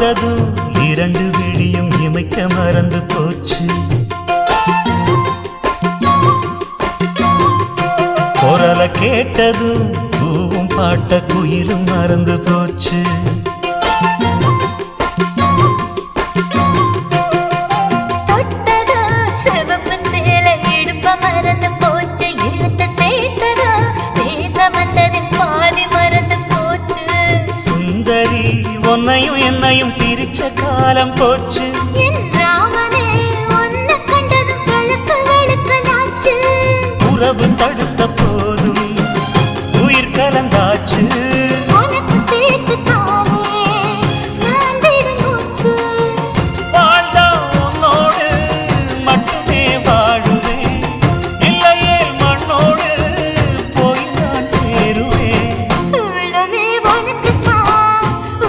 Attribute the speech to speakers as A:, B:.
A: பார்த்ததும் இரண்டு விழியும் இமைக்க மறந்து போச்சு. குரல கேட்டதும் பூவும் பாட்ட குயிலும் மறந்து போச்சு. சுந்தரி உன்னையும் என்னையும் பிரிச்ச காலம் போச்சு. உறவு தடுத்த போதும் உயிர் கலந்தாச்சு.